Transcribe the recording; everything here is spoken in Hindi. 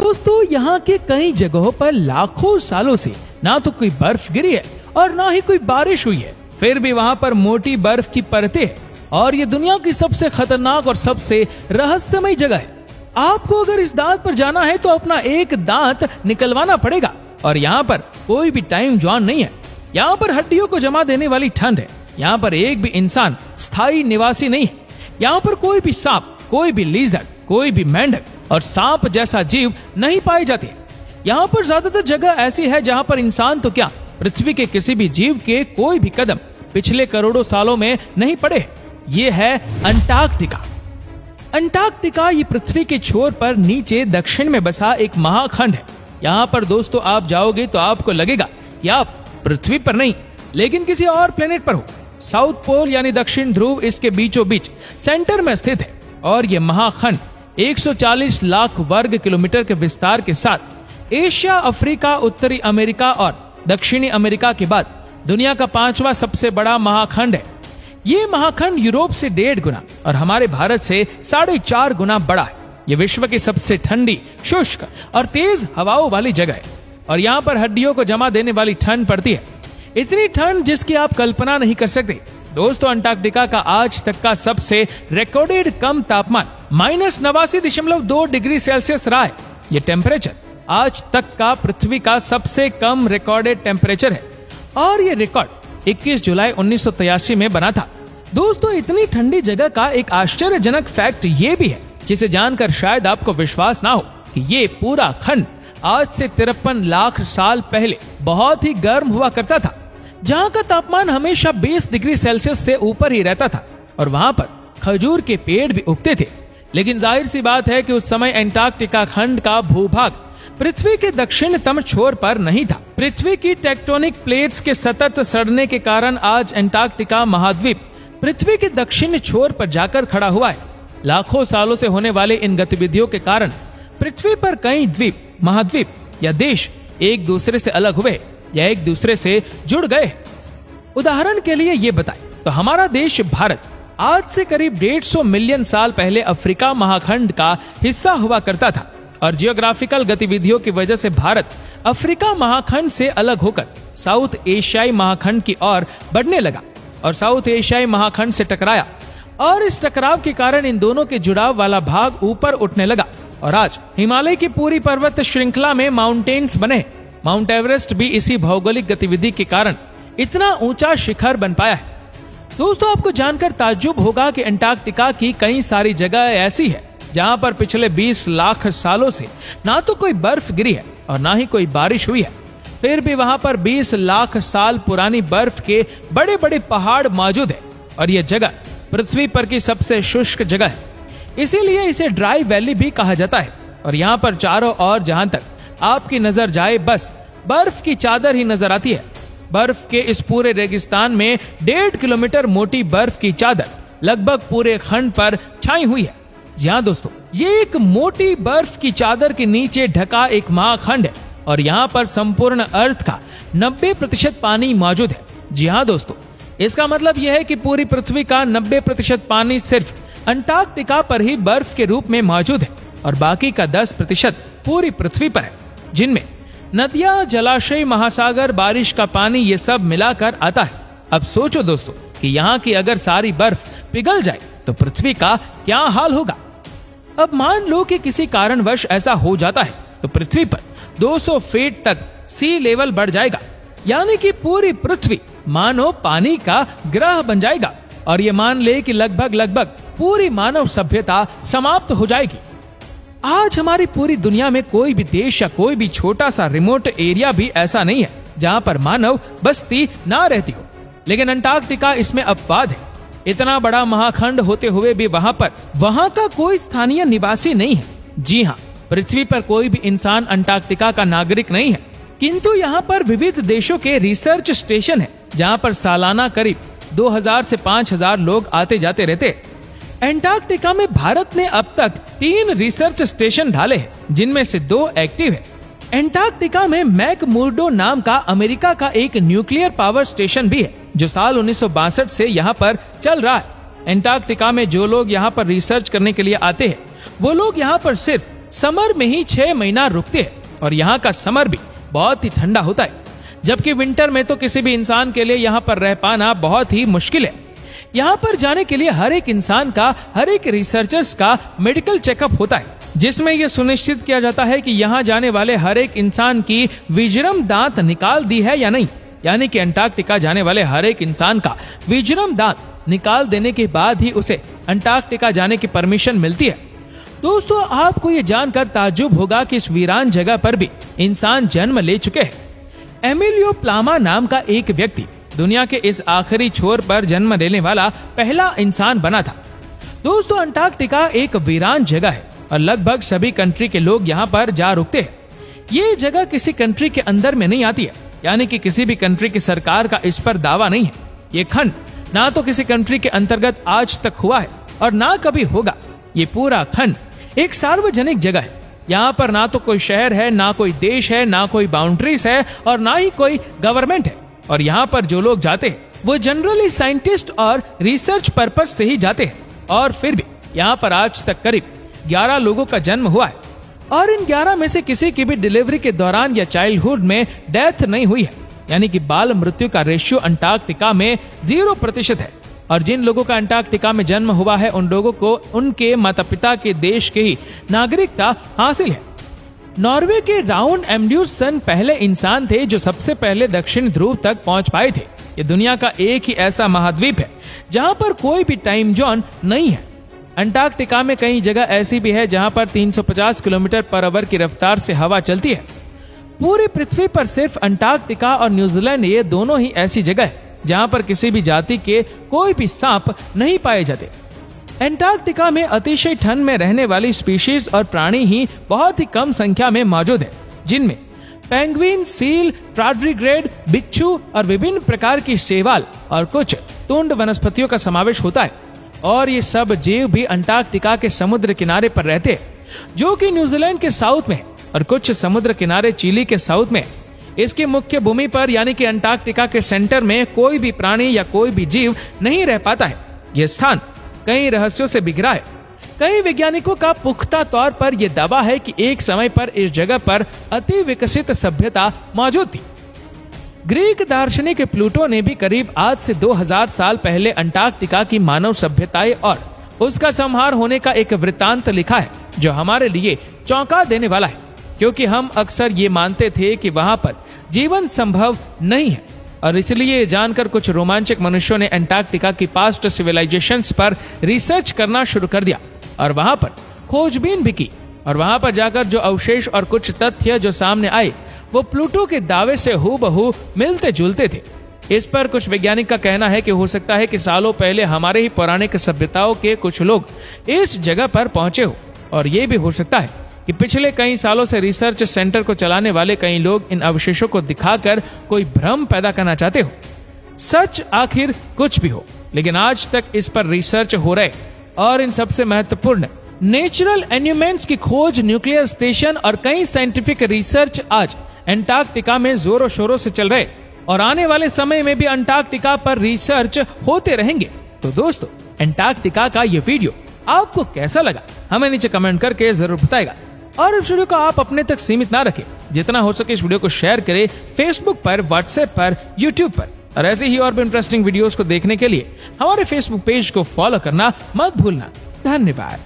दोस्तों यहाँ के कई जगहों पर लाखों सालों से ना तो कोई बर्फ गिरी है और ना ही कोई बारिश हुई है, फिर भी वहाँ पर मोटी बर्फ की परतें हैं और ये दुनिया की सबसे खतरनाक और सबसे रहस्यमय जगह है। आपको अगर इस दांत पर जाना है तो अपना एक दांत निकलवाना पड़ेगा और यहाँ पर कोई भी टाइम जॉन नहीं है। यहाँ पर हड्डियों को जमा देने वाली ठंड है। यहाँ पर एक भी इंसान स्थायी निवासी नहीं है। यहाँ पर कोई भी सांप, कोई भी लीजर्ड, कोई भी मेंढक और सांप जैसा जीव नहीं पाए जाते। यहाँ पर ज्यादातर जगह ऐसी है जहाँ पर इंसान तो क्या, पृथ्वी के किसी भी जीव के कोई भी कदम पिछले करोड़ों सालों में नहीं पड़े। ये है अंटार्कटिका। अंटार्कटिका ये पृथ्वी के छोर पर नीचे दक्षिण में बसा एक महाखंड है। यहाँ पर दोस्तों आप जाओगे तो आपको लगेगा कि आप पृथ्वी पर नहीं लेकिन किसी और प्लेनेट पर हो। साउथ पोल यानी दक्षिण ध्रुव इसके बीचों बीच सेंटर में स्थित है और यह महाखंड 140 लाख वर्ग किलोमीटर के विस्तार के साथ एशिया, अफ्रीका, उत्तरी अमेरिका और दक्षिणी अमेरिका के बाद दुनिया का 5वां सबसे बड़ा महाखंड है। ये महाखंड यूरोप से 1.5 गुना और हमारे भारत से 4.5 गुना बड़ा है। ये विश्व की सबसे ठंडी, शुष्क और तेज हवाओं वाली जगह है और यहाँ पर हड्डियों को जमा देने वाली ठंड पड़ती है। इतनी ठंड जिसकी आप कल्पना नहीं कर सकते। दोस्तों अंटार्कटिका का आज तक का सबसे रिकॉर्डेड कम तापमान -89.2 डिग्री सेल्सियस रहा है। ये टेम्परेचर आज तक का पृथ्वी का सबसे कम रिकॉर्डेड टेम्परेचर है और ये रिकॉर्ड 21 जुलाई 1983 में बना था। दोस्तों इतनी ठंडी जगह का एक आश्चर्यजनक फैक्ट ये भी है जिसे जानकर शायद आपको विश्वास ना हो कि ये पूरा खंड आज से 53 लाख साल पहले बहुत ही गर्म हुआ करता था, जहाँ का तापमान हमेशा 20 डिग्री सेल्सियस से ऊपर ही रहता था और वहाँ पर खजूर के पेड़ भी उगते थे। लेकिन जाहिर सी बात है कि उस समय अंटार्कटिका खंड का भूभाग पृथ्वी के दक्षिणतम छोर पर नहीं था। पृथ्वी की टेक्टोनिक प्लेट्स के सतत सड़ने के कारण आज अंटार्कटिका महाद्वीप पृथ्वी के दक्षिण छोर पर जाकर खड़ा हुआ है। लाखों सालों से होने वाले इन गतिविधियों के कारण पृथ्वी पर कई द्वीप, महाद्वीप या देश एक दूसरे से अलग हुए या एक दूसरे से जुड़ गए। उदाहरण के लिए ये बताएं तो हमारा देश भारत आज से करीब 150 मिलियन साल पहले अफ्रीका महाखंड का हिस्सा हुआ करता था और जियोग्राफिकल गतिविधियों की वजह से भारत अफ्रीका महाखंड से अलग होकर साउथ एशियाई महाखंड की ओर बढ़ने लगा और साउथ एशियाई महाखंड से टकराया और इस टकराव के कारण इन दोनों के जुड़ाव वाला भाग ऊपर उठने लगा और आज हिमालय की पूरी पर्वत श्रृंखला में माउंटेन्स बने। माउंट एवरेस्ट भी इसी भौगोलिक गतिविधि के कारण इतना ऊंचा शिखर बन पाया है। दोस्तों आपको जानकर ताज्जुब होगा कि अंटार्कटिका की कई सारी जगह ऐसी है जहां पर पिछले 20 लाख सालों से ना तो कोई बर्फ गिरी है और ना ही कोई बारिश हुई है, फिर भी वहां पर 20 लाख साल पुरानी बर्फ के बड़े बड़े पहाड़ मौजूद है और यह जगह पृथ्वी पर की सबसे शुष्क जगह है। इसीलिए इसे ड्राई वैली भी कहा जाता है और यहाँ पर चारों ओर जहां तक आपकी नजर जाए बस बर्फ की चादर ही नजर आती है। बर्फ के इस पूरे रेगिस्तान में 1.5 किलोमीटर मोटी बर्फ की चादर लगभग पूरे खंड पर छाई हुई है। जी हाँ दोस्तों, ये एक मोटी बर्फ की चादर के नीचे ढका एक महाखंड है और यहाँ पर संपूर्ण अर्थ का 90% पानी मौजूद है। जी हाँ दोस्तों, इसका मतलब यह है कि पूरी पृथ्वी का 90% पानी सिर्फ अंटार्कटिका पर ही बर्फ के रूप में मौजूद है और बाकी का 10% पूरी पृथ्वी पर है, जिनमें नदियां, जलाशय, महासागर, बारिश का पानी ये सब मिलाकर आता है। अब सोचो दोस्तों कि यहाँ की अगर सारी बर्फ पिघल जाए तो पृथ्वी का क्या हाल होगा। अब मान लो कि किसी कारणवश ऐसा हो जाता है तो पृथ्वी पर 200 फीट तक सी लेवल बढ़ जाएगा, यानी कि पूरी पृथ्वी मानो पानी का ग्रह बन जाएगा और ये मान ले कि लगभग पूरी मानव सभ्यता समाप्त हो जाएगी। आज हमारी पूरी दुनिया में कोई भी देश या कोई भी छोटा सा रिमोट एरिया भी ऐसा नहीं है जहां पर मानव बस्ती ना रहती हो, लेकिन अंटार्कटिका इसमें अपवाद है। इतना बड़ा महाखंड होते हुए भी वहां का कोई स्थानीय निवासी नहीं है। जी हाँ, पृथ्वी पर कोई भी इंसान अंटार्कटिका का नागरिक नहीं है, किंतु यहाँ पर विविध देशों के रिसर्च स्टेशन है जहाँ पर सालाना करीब 2000 से 5000 लोग आते जाते रहते। अंटार्कटिका में भारत ने अब तक 3 रिसर्च स्टेशन ढाले हैं, जिनमें से 2 एक्टिव है। अंटार्कटिका में मैकमुर्डो नाम का अमेरिका का एक न्यूक्लियर पावर स्टेशन भी है, जो साल 1962 से यहाँ पर चल रहा है। अंटार्कटिका में जो लोग यहाँ पर रिसर्च करने के लिए आते हैं, वो लोग यहाँ पर सिर्फ समर में ही 6 महीना रुकते हैं और यहाँ का समर भी बहुत ही ठंडा होता है, जबकि विंटर में तो किसी भी इंसान के लिए यहाँ पर रह पाना बहुत ही मुश्किल है। यहाँ पर जाने के लिए हर एक इंसान का, हर एक रिसर्चर्स का मेडिकल चेकअप होता है, जिसमें यह सुनिश्चित किया जाता है कि यहाँ जाने वाले हर एक इंसान की विजरम दांत निकाल दी है या नहीं। यानी कि अंटार्कटिका जाने वाले हर एक इंसान का विजरम दांत निकाल देने के बाद ही उसे अंटार्कटिका जाने की परमिशन मिलती है। दोस्तों, आपको ये जानकर ताज्जुब होगा कि इस वीरान जगह पर भी इंसान जन्म ले चुके हैं। एमिलियो प्लामा नाम का एक व्यक्ति दुनिया के इस आखिरी छोर पर जन्म लेने वाला पहला इंसान बना था। दोस्तों, अंटार्कटिका एक वीरान जगह है और लगभग सभी कंट्री के लोग यहाँ पर जा रुकते हैं। ये जगह किसी कंट्री के अंदर में नहीं आती है, यानी कि किसी भी कंट्री की सरकार का इस पर दावा नहीं है। ये खंड ना तो किसी कंट्री के अंतर्गत आज तक हुआ है और ना कभी होगा। ये पूरा खंड एक सार्वजनिक जगह है। यहाँ पर ना तो कोई शहर है, ना कोई देश है, ना कोई बाउंड्रीज है और ना ही कोई गवर्नमेंट है। और यहाँ पर जो लोग जाते हैं वो जनरली साइंटिस्ट और रिसर्च पर्पस से ही जाते हैं। और फिर भी यहाँ पर आज तक करीब 11 लोगों का जन्म हुआ है और इन 11 में से किसी की भी डिलीवरी के दौरान या चाइल्डहुड में डेथ नहीं हुई है। यानी कि बाल मृत्यु का रेशियो अंटार्कटिका में 0% है। और जिन लोगों का अंटार्कटिका में जन्म हुआ है उन लोगों को उनके माता पिता के देश के ही नागरिकता हासिल है। नॉर्वे के राउंड एम्ड्यूसन पहले इंसान थे जो सबसे पहले दक्षिण ध्रुव तक पहुंच पाए थे। ये दुनिया का एक ही ऐसा महाद्वीप है जहां पर कोई भी टाइम जोन नहीं है। अंटार्कटिका में कई जगह ऐसी भी है जहां पर 350 किलोमीटर पर आवर की रफ्तार से हवा चलती है। पूरी पृथ्वी पर सिर्फ अंटार्कटिका और न्यूजीलैंड ये दोनों ही ऐसी जगह है जहां पर किसी भी जाति के कोई भी सांप नहीं पाए जाते। अंटार्कटिका में अतिशय ठंड में रहने वाली स्पीशीज और प्राणी ही बहुत ही कम संख्या में मौजूद है, जिनमें पेंगुइन, सील, टार्डिग्रेड, बिच्छू और विभिन्न प्रकार की शैवाल और कुछ तुंड वनस्पतियों का समावेश होता है। और ये सब जीव भी अंटार्कटिका के समुद्र किनारे पर रहते हैं, जो कि न्यूजीलैंड के साउथ में और कुछ समुद्र किनारे चिली के साउथ में। इसकी मुख्य भूमि पर यानी कि अंटार्कटिका के सेंटर में कोई भी प्राणी या कोई भी जीव नहीं रह पाता है। यह स्थान कई रहस्यों से बिखरा है। कई वैज्ञानिकों का पुख्ता तौर पर यह दावा है कि एक समय पर इस जगह पर अति विकसित सभ्यता मौजूद थी। ग्रीक दार्शनिक प्लूटो ने भी करीब आज से 2000 साल पहले अंटार्कटिका की मानव सभ्यताएं और उसका संहार होने का एक वृत्तांत लिखा है, जो हमारे लिए चौंका देने वाला है, क्योंकि हम अक्सर ये मानते थे कि वहां पर जीवन संभव नहीं है। और इसलिए जानकर कुछ रोमांचक मनुष्यों ने अंटार्कटिका की पास्ट सिविलाइजेशंस पर रिसर्च करना शुरू कर दिया और वहां पर खोजबीन भी की। और वहां पर जाकर जो अवशेष और कुछ तथ्य जो सामने आए वो प्लूटो के दावे से हूबहू मिलते जुलते थे। इस पर कुछ वैज्ञानिक का कहना है कि हो सकता है कि सालों पहले हमारे ही पौराणिक सभ्यताओं के कुछ लोग इस जगह पर पहुंचे हो, और ये भी हो सकता है कि पिछले कई सालों से रिसर्च सेंटर को चलाने वाले कई लोग इन अवशेषों को दिखाकर कोई भ्रम पैदा करना चाहते हो। सच आखिर कुछ भी हो, लेकिन आज तक इस पर रिसर्च हो रहे और इन सबसे महत्वपूर्ण नेचुरल एन्यूमेंट्स की खोज, न्यूक्लियर स्टेशन और कई साइंटिफिक रिसर्च आज अंटार्कटिका में जोरों शोरों से चल रहे और आने वाले समय में भी अंटार्कटिका पर रिसर्च होते रहेंगे। तो दोस्तों, अंटार्कटिका का ये वीडियो आपको कैसा लगा हमें नीचे कमेंट करके जरूर बताएगा। और इस वीडियो को आप अपने तक सीमित ना रखें, जितना हो सके इस वीडियो को शेयर करें फेसबुक पर, व्हाट्सएप पर, यूट्यूब पर। और ऐसे ही और भी इंटरेस्टिंग वीडियोस को देखने के लिए हमारे फेसबुक पेज को फॉलो करना मत भूलना। धन्यवाद।